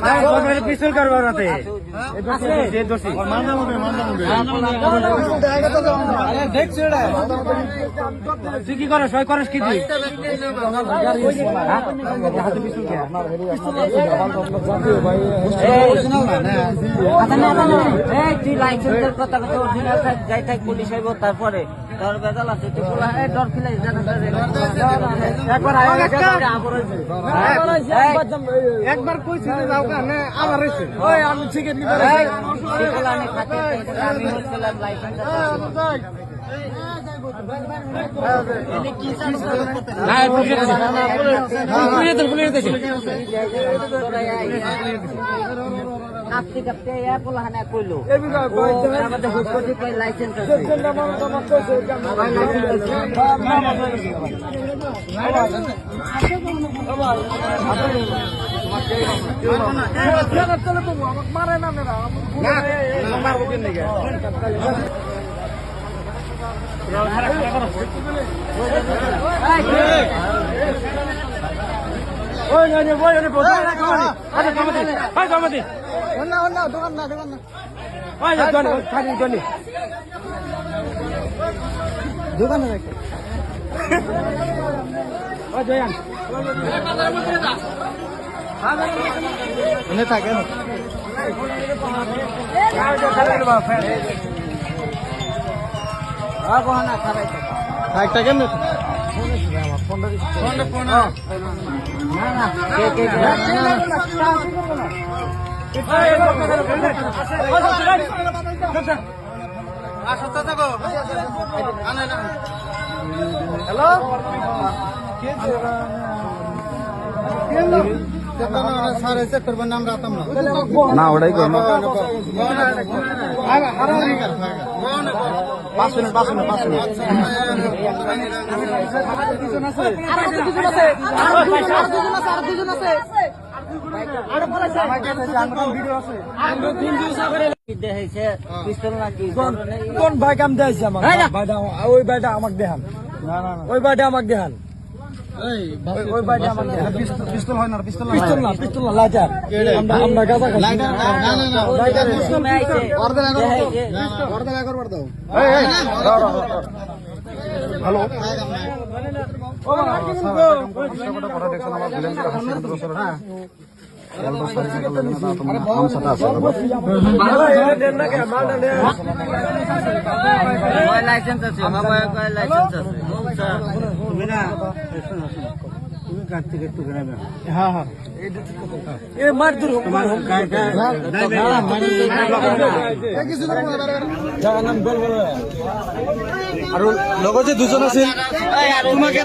তারপরে পিছল কারবার রাতে তুই কি করস ভাই করস কি তুই পুলিশ হইব তারপরে তোর বেজাল আছে ডর খিলাই একবার কইছি আবার ওই আমি টিকিট নিতে আমি হচ্ছিলাম লাইসেন্স কাঁপতে কাঁপতে পোলাহানে কইলো আমাদের হুট লাইসেন্স মারে না মারবো কেন দোকানে থাকে একটা কেন হ্যালো না ওটাই করবো 5 মিনিট কোন ভাই কাম দিয়েছে আমার ওই ভাইটা আমাকে দেখান ওই ভাইটা আমাকে দেখান ওই ভাইটা আমাকে পিস্তল হয় না পিস্তল না লাইটার আমরা গাজা হ্যালো লাইসেন্স আছে তুমি না তুমি কাছ থেকে একটু ঘুরাবে হ্যাঁ হ্যাঁ এ মার দূর আর লোক যে দুজন আছে তোমাকে